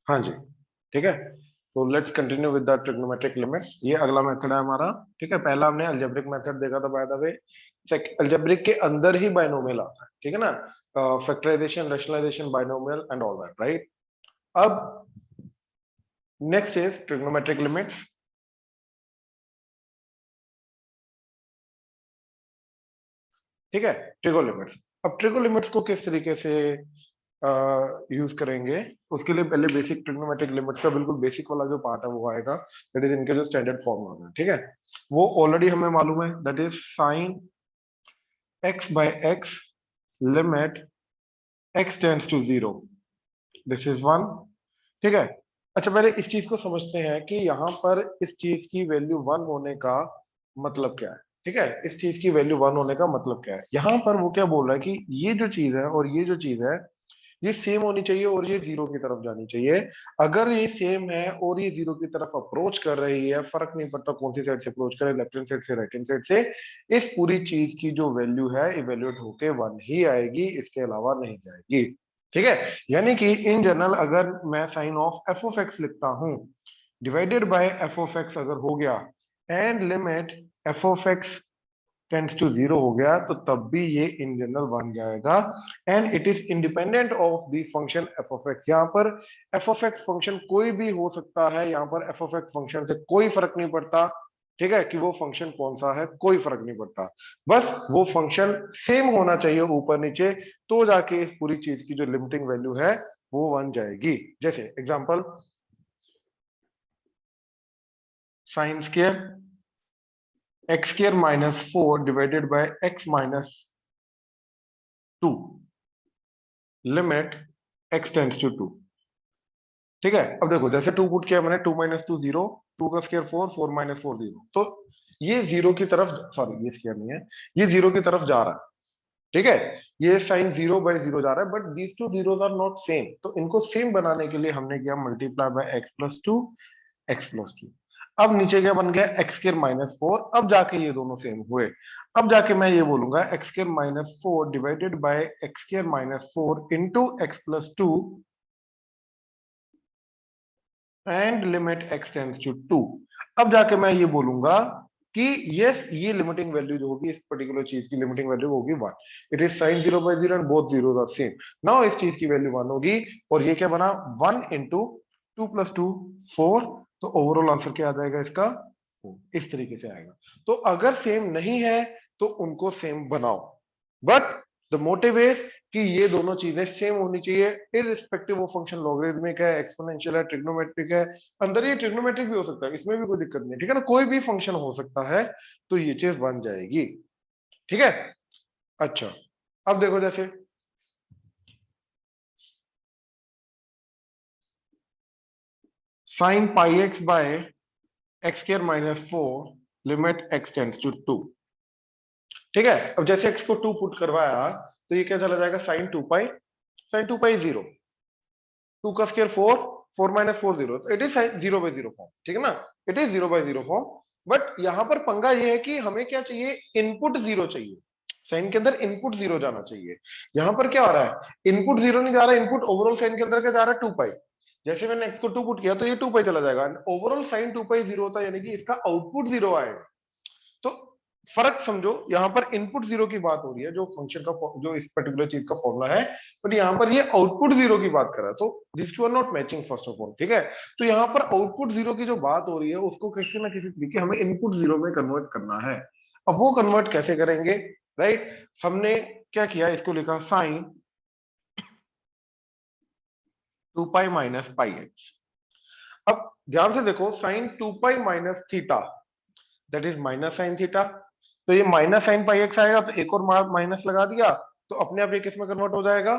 हाँ जी, ठीक है। तो let's continue with the trigonometric limits. ये अगला मेथड है हमारा। ठीक है, पहला हमने अलजेब्रिक मेथड देखा था बाय द वे। अलजेब्रिक के अंदर ही बाइनोमियल आता है, ठीक है ना, factorization, rationalization, binomial and all that, right. अब नेक्स्ट इज ट्रिग्नोमेट्रिक लिमिट्स। ठीक है, ट्रिगो लिमिट्स। अब ट्रिगो लिमिट्स को किस तरीके से यूज करेंगे, उसके लिए पहले बेसिक ट्रिग्नोमेट्रिक लिमिट्स का बिल्कुल बेसिक वाला जो पार्ट है वो आएगा। दैट इज इनके जो स्टैंडर्ड फॉर्म होता है, ठीक है, वो ऑलरेडी हमें मालूम है। That is sine x by x limit x tends to 0, this is one. ठीक है। अच्छा, पहले इस चीज को समझते हैं कि यहाँ पर इस चीज की वैल्यू 1 होने का मतलब क्या है। ठीक है, इस चीज की वैल्यू 1 होने का मतलब क्या है। यहाँ पर वो क्या बोल रहा है कि ये जो चीज है और ये जो चीज है ये सेम होनी चाहिए और ये 0 की तरफ जानी चाहिए। अगर ये सेम है और ये 0 की तरफ अप्रोच कर रही है, फर्क नहीं पड़ता कौन सी साइड से अप्रोच करे, लेफ्ट हैंड साइड से, राइट हैंड साइड से, इस पूरी चीज की जो वैल्यू है इवेल्युएट होके 1 ही आएगी, इसके अलावा नहीं जाएगी। ठीक है, यानी कि इन जनरल अगर मैं sine of F of X लिखता हूं divided by F of X अगर हो गया and limit F of X tends to 0 हो गया, तो तब भी ये इन जनरल बन जाएगा and it is independent of the function F of x. यहाँ पर एफ ऑफ एक्स फंक्शन कोई भी हो सकता है, यहाँ पर एफ ऑफ एक्स फंक्शन से कोई फर्क नहीं पड़ता। ठीक है, कि वो फंक्शन कौन सा है कोई फर्क नहीं पड़ता, बस वो फंक्शन सेम होना चाहिए ऊपर नीचे, तो जाके इस पूरी चीज की जो लिमिटिंग वैल्यू है वो बन जाएगी। जैसे example, sine square X square minus 4 divided by X minus 2 limit x tends to 2। ठीक है, अब देखो जैसे 2 पुट किया मैंने, 2 माइनस 2 0, 2 का स्क्वायर 4, 4 माइनस 4 0, तो ये 0 की तरफ, सॉरी ये स्क्वायर नहीं है, ये 0 की तरफ जा रहा है। ठीक है, ये साइन 0 बाय 0 जा रहा है, but these two zeros are not same, तो इनको सेम बनाने के लिए हमने किया multiply by X plus 2, X plus 2। अब नीचे क्या बन गया, एक्स स्क्वायर माइनस 4, अब जाके ये दोनों सेम हुए। अब जाके मैं ये बोलूंगा X square minus 4 divided by X square minus 4 into X plus 2 and limit x tends to 2। अब जाके मैं ये बोलूंगा कि यस, ये लिमिटिंग वैल्यू जो होगी इस पर्टिकुलर चीज की लिमिटिंग वैल्यू होगी 1। It is sine 0 by 0 and both zeros are same. Now इस चीज की वैल्यू 1 होगी और ये क्या बना, 1 इंटू 2 प्लस 2 4, तो ओवरऑल आंसर क्या आ जाएगा इसका, 4। इस तरीके से आएगा। तो अगर सेम नहीं है तो उनको सेम बनाओ, बट द मोटिव इज कि ये दोनों चीजें सेम होनी चाहिए इररिस्पेक्टिव ऑफ फंक्शन लॉगरिथमिक है, एक्सपोनेंशियल है, ट्रिग्नोमेट्रिक है। अंदर ये ट्रिग्नोमेट्रिक भी हो सकता है, इसमें भी कोई दिक्कत नहीं है, ठीक है ना, कोई भी फंक्शन हो सकता है, तो ये चीज बन जाएगी। ठीक है। अच्छा, अब देखो जैसे sine pi X by X square minus 4 limit x tends to 2। ठीक है, अब जैसे एक्स को 2 पुट करवाया तो ये क्या चला जाएगा, साइन 2 पाई, साइन 2 पाई 0, 2 का square 4, 4 minus 4 0, it is 0 by 0 form. ठीक है ना, it is 0 by 0 form. But यहां पर पंगा ये है कि हमें क्या चाहिए, इनपुट 0 चाहिए, साइन के अंदर इनपुट 0 जाना चाहिए। यहां पर क्या हो रहा है, इनपुट 0 नहीं जा रहा है, इनपुट ओवरऑल साइन के अंदर क्या जा रहा है, 2 पाई। जैसे मैंने एक्स को 2 पुट किया तो ये 2 पाई चला जाएगा, ओवरऑल साइन 2 पाई 0 होता है, यानी कि इसका आउटपुट 0 आएगा। तो फर्क समझो, यहां पर इनपुट 0 की बात हो रही है जो फंक्शन का, जो इस पर्टिकुलर चीज का फॉर्मूला है, बट यहां पर ये आउटपुट 0 की बात कर रहा है, तो this two are not matching first of all. ठीक है, तो यहां पर आउटपुट 0 की जो बात हो रही है उसको किसी ना किसी तरीके हमें इनपुट 0 में कन्वर्ट करना है। अब वो कन्वर्ट कैसे करेंगे, राइट। हमने क्या किया, इसको लिखा sine 2 pi minus pi X. अब ध्यान से देखो, sine 2 pi minus theta, that is minus sine theta, तो ये माइनस साइन पाई एक्स आएगा, तो एक और माइनस लगा दिया, तो अपने आप ये किस में कन्वर्ट हो जाएगा,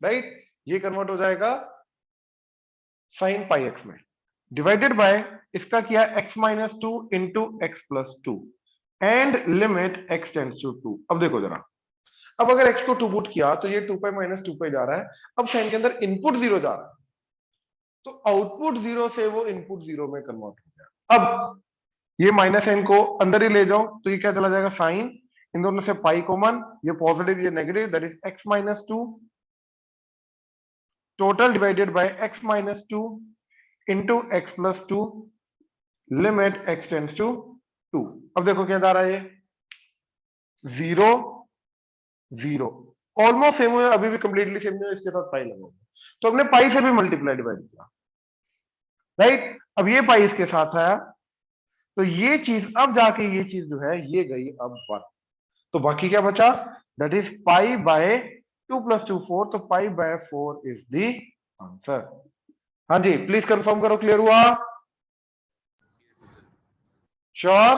राइट, ये कन्वर्ट हो जाएगा साइन पाई एक्स में, डिवाइडेड बाय इसका किया X minus 2 into X plus 2 and limit x tends to 2। अब देखो जरा, अब अगर एक्स को 2 पुट किया तो ये 2 पाई माइनस 2 पाई जा रहा है, अब साइन के अंदर इनपुट 0 जा रहा है, तो आउटपुट 0 से वो इनपुट 0 में कन्वर्ट हो गया। अब ये माइनस साइन को अंदर ही ले जाओ तो ये क्या चला जाएगा, साइन, इन दोनों से पाई कॉमन, ये पॉजिटिव ये negative, that is X minus 2 total divided by x minus 2 into X plus 2 limit x tends to 2। अब देखो क्या जा रहा है, ये 0 0 ऑलमोस्ट सेम है, अभी भी कंप्लीटली सेम है, इसके साथ पाई लगा, तो हमने पाई से भी मल्टीप्लाई डिवाइड किया, राइट। अब ये पाई इसके साथ है, तो ये चीज अब जाके ये चीज जो है ये गई अब 1, तो बाकी क्या बचा, that is pi by 2 plus 2 4, तो pi by 4 is the answer. हाँ जी प्लीज कंफर्म करो, क्लियर हुआ? श्योर?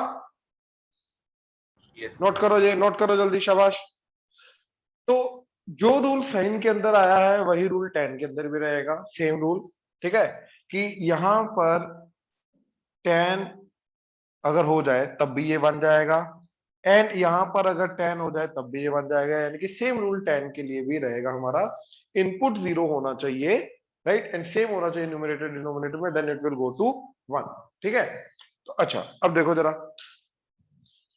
नोट करो जी, नोट करो जल्दी, शाबाश। तो जो रूल साइन के अंदर आया है वही रूल tan के अंदर भी रहेगा, सेम रूल, ठीक है, कि यहां पर tan अगर हो जाए तब भी ये बन जाएगा, एंड यहां पर अगर tan हो जाए तब भी ये बन जाएगा, यानी कि सेम रूल tan के लिए भी रहेगा हमारा, इनपुट 0 होना चाहिए, राइट, एंड सेम होना चाहिए न्यूमरेटर डिनोमिनेटर में, then it will go to 1, ठीक है। तो अच्छा अब देखो जरा,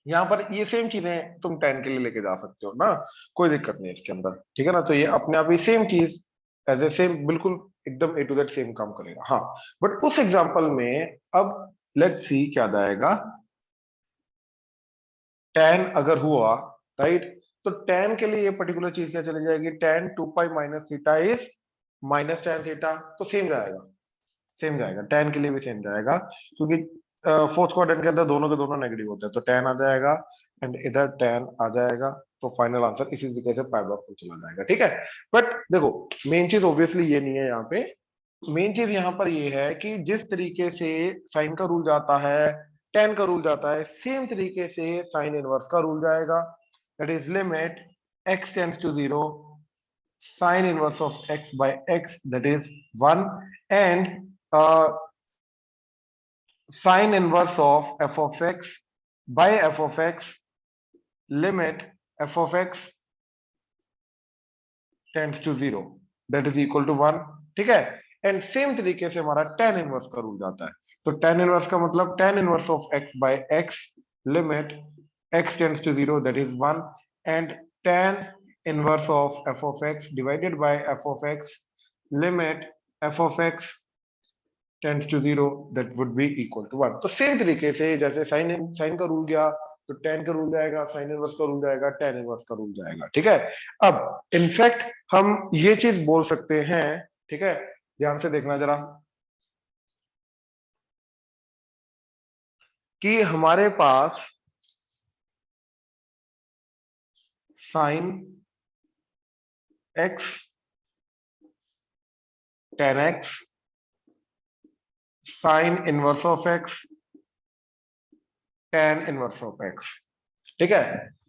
यहाँ पर ये सेम चीजें तुम 10 के लिए लेके जा सकते हो ना, कोई दिक्कत नहीं इसके अंदर, ठीक है ना, तो ये अपने आप ही सेम चीज एज ए सेम बिल्कुल एकदम ए टू जेड सेम काम करेगा। हाँ बट उस एग्जांपल में अब लेट्स सी क्या जाएगा, 10 अगर हुआ, राइट, तो 10 के लिए ये पर्टिकुलर चीज क्या चली जाएगी, 10 2 pi minus theta is minus tan theta, तो सेम जाएगा, सेम जाएगा 10 के लिए भी सेम जाएगा, क्योंकि फोर्थ क्वाड्रेंट के अंदर दोनों के दोनों नेगेटिव होते हैं, तो tan आ जाएगा एंड इधर tan आ जाएगा, तो फाइनल आंसर इसी तरीके से पाई बाय 4 चला जाएगा, ठीक है। बट देखो मेन चीज ऑब्वियसली ये नहीं है यहाँ पे, मेन चीज यहाँ पर ये है कि जिस तरीके से साइन का रूल जाता है, tan का रूल जाता है, सेम तरीके से साइन इनवर्स का रूल जाएगा, that is limit x tends to 0 sin inverse of x by x, that is 1, and sin inverse of f of x by f of x, limit f of x tends to 0, that is equal to 1, ठीक है। And same तरीके से हमारा tan inverse का rule जाता है, तो tan inverse का मतलब tan inverse of x by x, limit x tends to 0, that is 1, and tan inverse of f of x divided by f of x, limit f of x tends to 0, that would be equal to 1। तो same तरीके से जैसे sign का rule गया तो tan का rule जाएगा, sign inverse का रूल जाएगा, tan इनवर्स का रूल जाएगा, ठीक है। अब इनफैक्ट हम ये चीज बोल सकते हैं, ठीक है, ध्यान से देखना जरा, कि हमारे पास sine x tan x sine inverse of x tan inverse of x, ठीक है।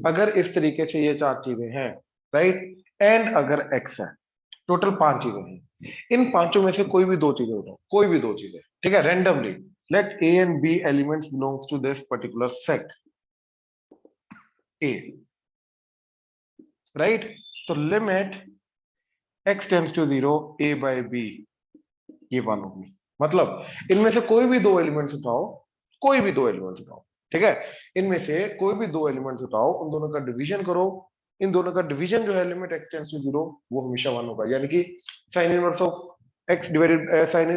अगर इस तरीके से ये चार चीजें हैं, राइट, एंड अगर x है, टोटल 5 चीजें हैं, इन पांचों में से कोई भी दो चीजें उठाओ, कोई भी दो चीजें, ठीक है, randomly let a and b elements belongs to this particular set a, right, तो limit x tends to 0 a by b, ये 1 होगी, मतलब इनमें से कोई भी दो एलिमेंट्स उठाओ, कोई भी दो एलिमेंट्स उठाओ, ठीक है, इनमें से कोई भी दो एलिमेंट्स उठाओ, उन दोनों का डिवीजन करो, इन दोनों का डिवीजन जो है लिमिट x टेंड्स टू 0, वो हमेशा 1 होगा, यानी कि sign inverse of x divided sign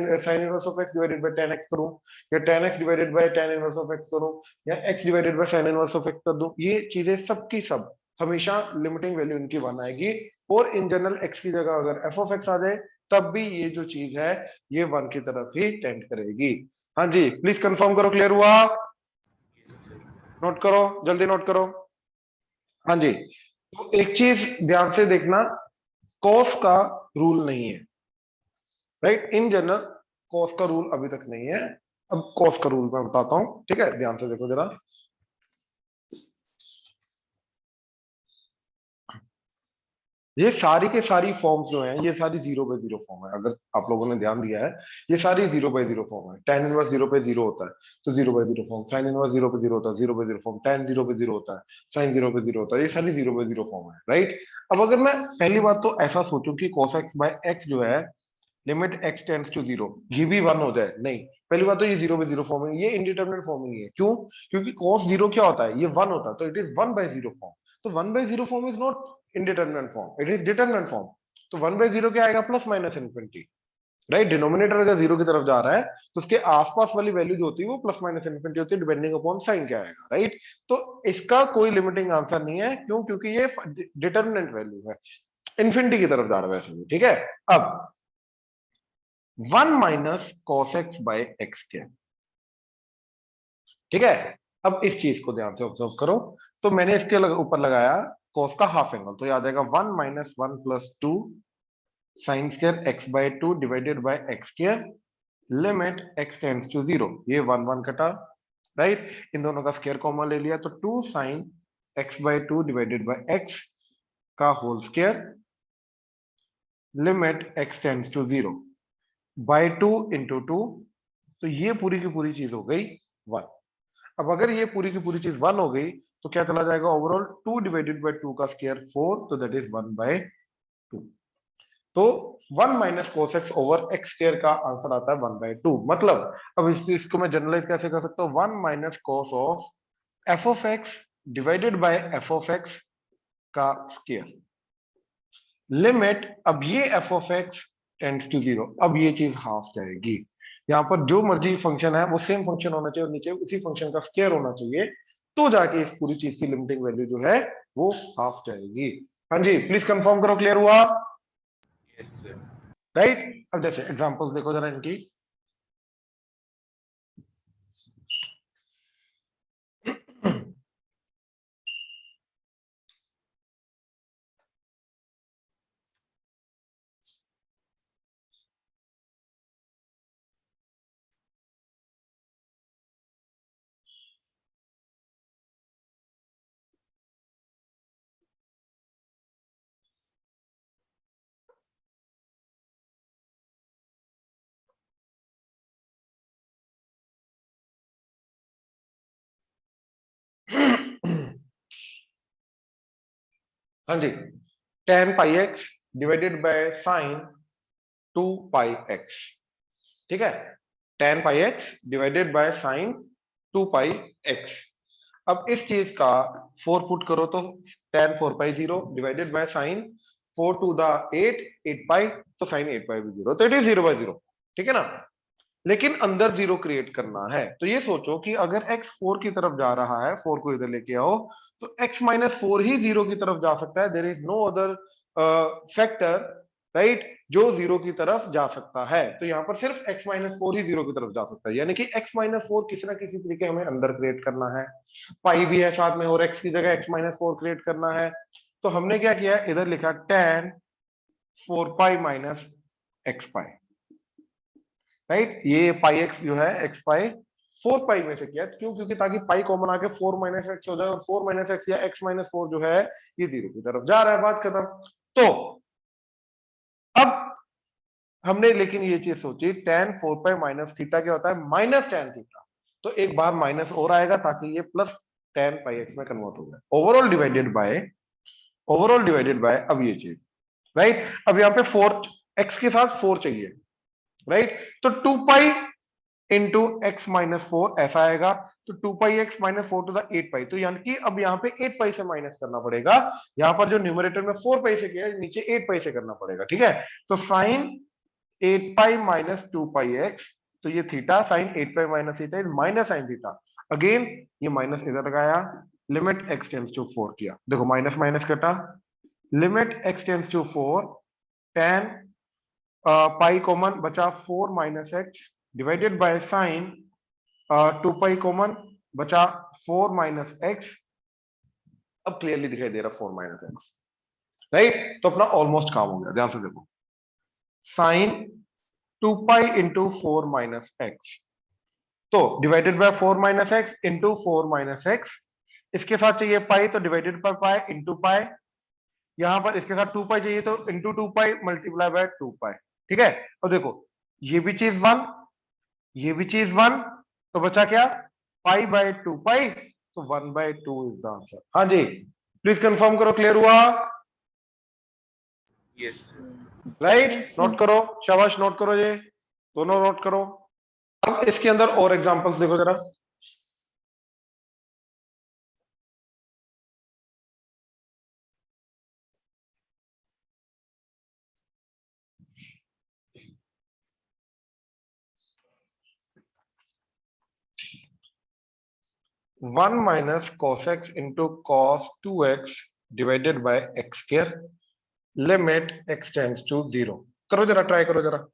inverse of x divided by tan x करूं, या tan x divided by tan inverse of x करूं, या x divided by sin inverse of x कर दूं, ये चीजें सब की सब हमेशा लिमिटिंग वैल्यू इनकी 1 आएगी, और इन जनरल x की जगह अगर f ऑफ x आ जाए तब भी ये जो चीज है ये 1 की तरफ ही टेंड करेगी। हाँ जी प्लीज कंफर्म करो, क्लियर हुआ? नोट करो जल्दी, नोट करो। हाँ जी, तो एक चीज ध्यान से देखना, कॉस का रूल नहीं है, राइट, इन जनरल कॉस का रूल अभी तक नहीं है, अब कॉस का रूल मैं बताता हूं, ठीक है, ध्यान से देखो जरा, ये सारी के सारी फॉर्म्स जो हैं ये सारी 0/0 फॉर्म है, अगर आप लोगों ने ध्यान दिया है, ये सारी 0/0 फॉर्म है, tan इनवर्स 0/0 होता है तो 0/0 फॉर्म, साइन इनवर्स 0/0 होता है 0/0 फॉर्म, tan 0/0 होता है, साइन 0/0 होता है, ये सारी 0/0 फॉर्म है, राइट। अब अगर मैं पहली बात तो ऐसा सोचूं कि cos x बाय x जो है लिमिट x टेंड्स टू 0, ये भी 1 हो जाए, नहीं, पहली बात तो ये 0/0 फॉर्म है, ये इंडिटरमिनेट फॉर्म ही है, क्यों, क्योंकि cos 0 क्या होता है, ये 1 होता है, तो इट इज 1/0 फॉर्म, तो 1/0 form is not indeterminate form, it is determinate form, तो 1/0 क्या आएगा, plus minus infinity, right. Denominator अगर 0 की तरफ जा रहा है तो उसके आसपास वाली वैल्यू जो होती है वो प्लस माइनस इन्फिनिटी होती है, डिपेंडिंग अपॉन साइन क्या आएगा, राइट। तो इसका कोई लिमिटिंग आंसर नहीं है, क्यों, क्योंकि ये डिटर्मिनेंट वैल्यू है, इन्फिनिटी की तरफ जा रहा है वैसे भी, ठीक है। अब 1 minus cos X by X क्या, ठीक है। अब इस चीज को ध्यान से ऑब्जर्व करो, तो मैंने इसके ऊपर लगाया कॉस का हाफ एंगल, तो याद आएगा 1 minus 1 plus 2 sine square X by 2 divided by X square, limit x tends to 0, ये 1 1 कटा, राइट। इन दोनों का स्क्वायर कॉमन ले लिया, तो 2 sine x by 2 divided by x का whole square, limit x tends to 0 by 2 into 2, तो ये पूरी की पूरी चीज हो गई 1। अब अगर ये पूरी की पूरी चीज 1 हो गई तो क्या चला जाएगा, ओवरऑल 2 डिवाइडेड बाय 2 का स्क्वायर 4, तो दैट इज 1/2। तो 1 minus cos x over x square का आंसर आता है 1/2। मतलब अब इसको मैं जनरलाइज कैसे कर सकता हूँ, 1 minus cos of F of X divided by F of X का स्क्वायर, लिमिट, अब ये F of X tends to 0, अब ये चीज हाफ जाएगी। यहाँ पर जो मर्जी फंक्शन है वो सेम फंक्शन होना चाहिए और नीचे उसी फंक्शन का स्क्वायर होना चाहिए, तो जाके इस पूरी चीज की लिमिटिंग वैल्यू जो है वो हाफ जाएगी। हाँ जी, प्लीज कंफर्म करो, क्लियर हुआ, यस सर। राइट। अब जैसे एग्जांपल्स देखो जरा इनकी। हाँ जी, tan pi x divided by sine 2 pi x, ठीक है। tan pi x divided by sine 2 pi X. अब इस चीज का 4 पुट करो तो tan 4 pi 0 divided by sine 4 to the 8 8 pi, तो साइन 8 पाई भी 0, तो इट इज 0/0, ठीक है ना। लेकिन अंदर 0 क्रिएट करना है, तो ये सोचो कि अगर x 4 की तरफ जा रहा है, 4 को इधर लेके आओ, तो x माइनस 4 ही 0 की तरफ जा सकता है, there is no other factor, right, जो 0 की तरफ जा सकता है। तो यहां पर सिर्फ x माइनस 4 ही 0 की तरफ जा सकता है, यानी कि x माइनस 4 किसी ना किसी तरीके हमें अंदर क्रिएट करना है, पाई भी है साथ में और x की जगह x माइनस 4 क्रिएट करना है। तो हमने क्या किया, इधर लिखा tan 4 पाई माइनस एक्स पाई, राइट। ये पाई एक्स जो है एक्स पाई 4 पाई में से किया, क्यों, क्योंकि ताकि पाई कॉमन आके 4 माइनस एक्स हो जाए, और 4 माइनस एक्स या एक्स माइनस 4 जो है ये 0 की तरफ जा रहा है, बात खत्म। तो अब हमने लेकिन ये चीज सोची, tan 4 पाई माइनस थीटा क्या होता है, माइनस tan थीटा, तो एक बार माइनस और आएगा ताकि ये प्लस tan पाई एक्स में कन्वर्ट हो जाए, ओवरऑल डिवाइडेड बाय अब ये चीज, राइट। अब यहाँ पे 4 एक्स के साथ 4 चाहिए, राइट। तो 2 पाई इंटू एक्स माइनस 4 ऐसा आएगा, तो 2 pi x minus 4 to the 8 pi, तो यानी कि अब यहाँ पे 8 पाई से माइनस करना पड़ेगा, यहाँ पर जो न्यूमरेटर में 4 पाई से किया है, नीचे 8 पाई से करना पड़ेगा, ठीक है। तो sine 8 pi minus 2 pi X, तो ये theta sine 8 pi minus theta is minus sine theta, again ये माइनस इधर लगाया, लिमिट एक्स टेंड्स टू 4 किया, देखो माइनस माइनस कटा, limit x tends to 4, tan pi common बचा 4 minus X divided by sine 2 pi common बचा 4 minus x, अब clearly दिखाई दे रहा 4 माइनस एक्स, राइट। तो अपना ऑलमोस्ट काम हो गया, ध्यान से देखो, sine 2 pi into 4 minus x, तो divided by 4 minus x into 4 minus x, इसके साथ चाहिए पाई तो divided by pi into pi, यहां पर इसके साथ 2 पाई चाहिए तो into 2 pi multiply by 2 pi, ठीक है। और देखो ये भी चीज 1, ये भी चीज 1, तो बचा क्या, पाई बाय 2 पाई, तो 1/2 इज द आंसर। हाँ जी, प्लीज कंफर्म करो, क्लियर हुआ, yes right. Yes, note sir. करो, शाबाश, नोट करो, ये दोनों नोट करो। अब इसके अंदर और एग्जांपल्स देखो जरा। 1 minus cos x into cos 2x divided by X square, limit x tends to 0। करो जरा, ट्राई करो जरा।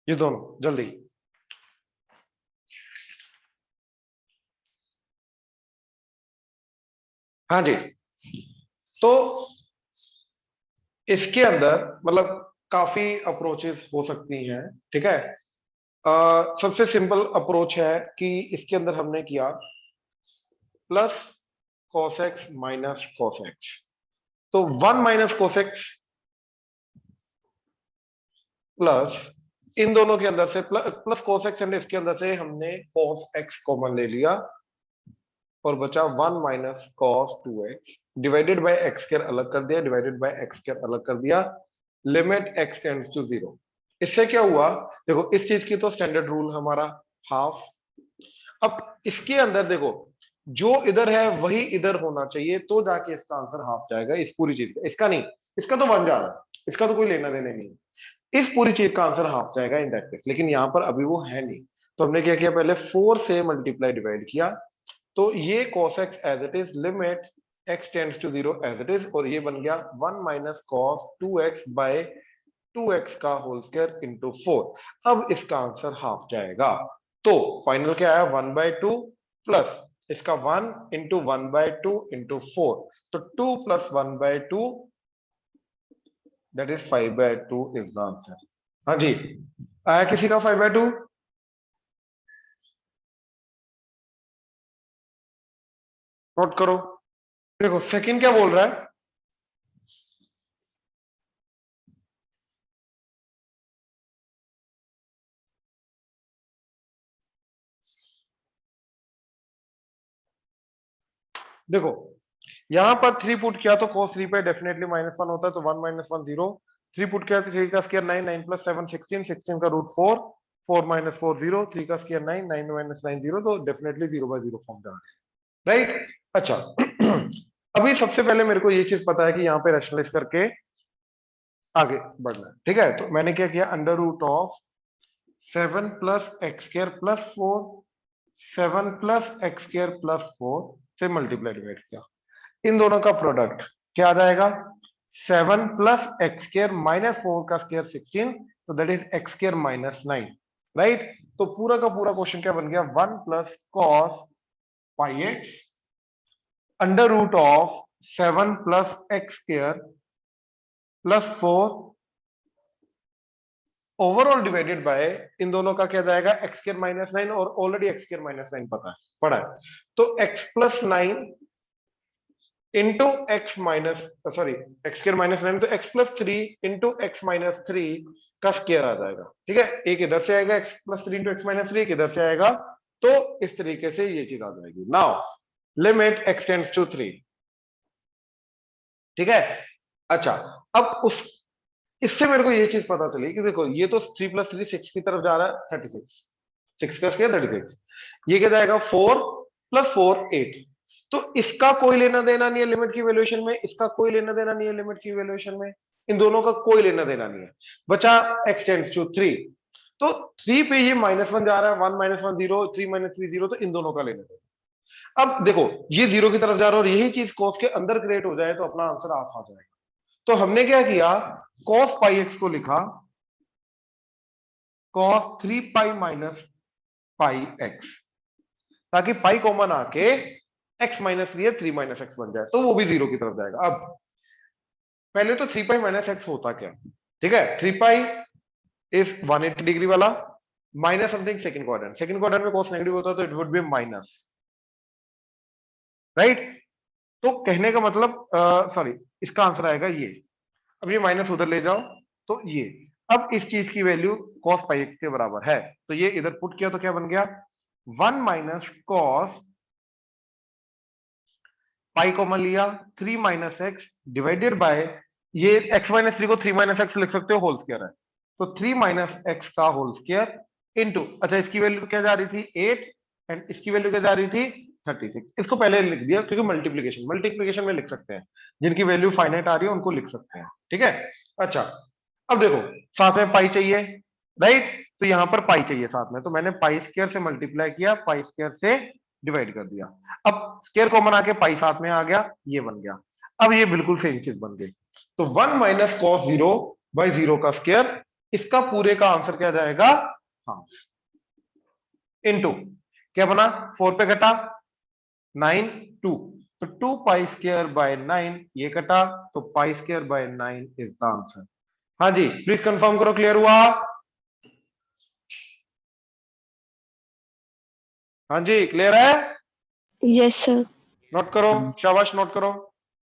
ये दोनों जल्दी। हाँ जी, तो इसके अंदर मतलब काफी अप्रोचेस हो सकती हैं, ठीक है। सबसे सिंपल अप्रोच है कि इसके अंदर हमने किया plus cos x minus cos x, तो 1 माइनस cos x प्लस इन दोनों के अंदर से प्लस cos x एंड इसके अंदर से हमने cos x कॉमन ले लिया और बचा 1 minus cos 2x divided by X square अलग कर दिया, डिवाइडेड बाय एक्स स्क्वायर अलग कर दिया, लिमिट x टेंड्स टू 0। इससे क्या हुआ, देखो इस चीज की तो स्टैंडर्ड रूल हमारा हाफ। अब इसके अंदर देखो, जो इधर है वही इधर होना चाहिए, तो जाके इसका आंसर हाफ जाएगा इस पूरी चीज का। इसका नहीं, इसका तो बन जा रहा है, इसका तो कोई लेना देना नहीं है। इस पूरी चीज का आंसर हाफ जाएगा इन दैट केस, लेकिन यहां पर अभी वो है नहीं। तो हमने क्या किया, पहले 4 से मल्टीप्लाई डिवाइड किया, तो ये cos x as it is, limit x tends to 0 as it is, और ये बन गया 1 minus cos 2x bye 2x का होल स्क्वायर इंटू 4। अब इसका आंसर हाफ जाएगा। तो फाइनल क्या आया, 1/2 प्लस इसका 1 इंटू 1/2 इंटू 4, तो 2 plus 1/2 that is 5/2 is the answer. हाँ जी, आया किसी का 5/2? नोट करो। देखो सेकंड क्या बोल रहा है, देखो यहां पर 3 पुट किया तो cos 3 पे डेफिनेटली -1 होता है, तो 1 माइनस 1 0। 3 पुट किया तो 3 का स्क्वायर 9, 9 प्लस 7 16, 16 का रूट 4, 4 माइनस 4 0, 3 का स्क्वायर 9, 9 माइनस 9 0, तो डेफिनेटली 0/0 फॉर्म जा रहा है, राइट। अच्छा अभी सबसे पहले मेरे को ये चीज पता है कि यहाँ पे रैशनलाइज करके आगे बढ़ना है, ठीक है। तो मैंने क्या किया, under root of 7 plus x square plus 4, 7 plus x square plus 4 से मल्टीप्लाई डिवाइड किया। इन दोनों का प्रोडक्ट क्या आ जाएगा, 7 प्लस एक्स स्क्वायर माइनस 4 का स्क्वायर 16, तो that is x square minus 9, right. तो पूरा का पूरा क्वेश्चन क्या बन गया, 1 plus cos pi x under root of 7 plus x square plus 4 overall divided by, इन दोनों का क्या जाएगा, एक्स स्क्वायर माइनस 9, और ऑलरेडी एक्स स्क्वायर माइनस 9 पता है, पढ़ा है, तो x plus 9 into x minus, sorry x square minus 9, तो x plus 3 into x minus 3 का स्क्वायर आ जाएगा, ठीक है। एक इधर से आएगा x plus 3 into x minus 3, एक इधर से आएगा, तो इस तरीके से ये चीज आ जाएगी। Now limit x tends to 3, ठीक है। अच्छा, अब उस इससे मेरे को ये चीज पता चली कि देखो ये तो 3 प्लस 3 6 की तरफ जा रहा है, 36, 6 का स्क्वायर 36, ये क्या जाएगा 4 प्लस 4 8, तो इसका कोई लेना देना नहीं है लिमिट की वैल्यूएशन में, इसका कोई लेना देना नहीं है लिमिट की वैल्यूएशन में, इन दोनों का कोई लेना देना नहीं है। बचा x टेंड्स टू 3, तो 3 पे ये -1 जा रहा है, 1 माइनस 1 0, 3 माइनस 3 0, तो इन दोनों का लेना देना। अब देखो ये 0 की तरफ जा रहा है, और यही चीज cos के अंदर क्रिएट हो जाए तो अपना आंसर हाफ आ जाएगा। तो हमने क्या किया, cos पाई एक्स को लिखा cos 3 पाई माइनस पाई एक्स, ताकि पाई कॉमन आके x माइनस 3 है, 3 माइनस एक्स बन जाए, तो वो भी 0 की तरफ जाएगा। अब पहले तो 3 पाई माइनस एक्स होता क्या, ठीक है, 3 पाई इज 180 डिग्री वाला minus something second quadrant, second quadrant में cos नेगेटिव होता है, तो it would be minus, right. तो कहने का मतलब सॉरी, इसका आंसर आएगा ये। अब ये माइनस उधर ले जाओ, तो ये। अब इस चीज की वैल्यू cos पाई एक्स के बराबर है, तो ये इधर पुट किया तो क्या बन गया 1 माइनस cos पाई कॉमन लिया 3 माइनस एक्स डिवाइडेड बाय ये x माइनस 3 को 3 माइनस एक्स लिख सकते हो होल स्क्वायर है, तो 3 माइनस एक्स का होल स्क्वायर इनटू, अच्छा इसकी वैल्यू क्या जा रही थी 8 एंड इसकी वैल्यू क्या जा रही थी 36। इसको पहले लिख दिया क्योंकि मल्टीप्लीकेशन में लिख सकते हैं, जिनकी वैल्यू फाइनाइट आ रही है उनको लिख सकते हैं, ठीक है। अच्छा अब देखो साथ में पाई चाहिए, राइट, तो यहां पर पाई चाहिए साथ में, तो मैंने पाई स्क्वायर से मल्टीप्लाई किया, पाई स्क्वायर से डिवाइड कर दिया। अब स्क्वायर कॉमन आके पाई साथ में आ गया, ये बन गया। अब ये बिल्कुल सेम चीज बन गई, तो 1 माइनस कॉस 0 बाई 0 का स्क्वायर, इसका पूरे का आंसर क्या जाएगा हाफ, इनटू क्या बना 4 पे कटा 9 2, तो 2 पाई स्क्वायर बाय 9 ये कटा, तो pi square by 9 is the answer. हाँ जी प्लीज कंफर्म करो, क्लियर हुआ? हाँ जी क्लियर है? Yes sir. नोट करो, शाबाश नोट करो।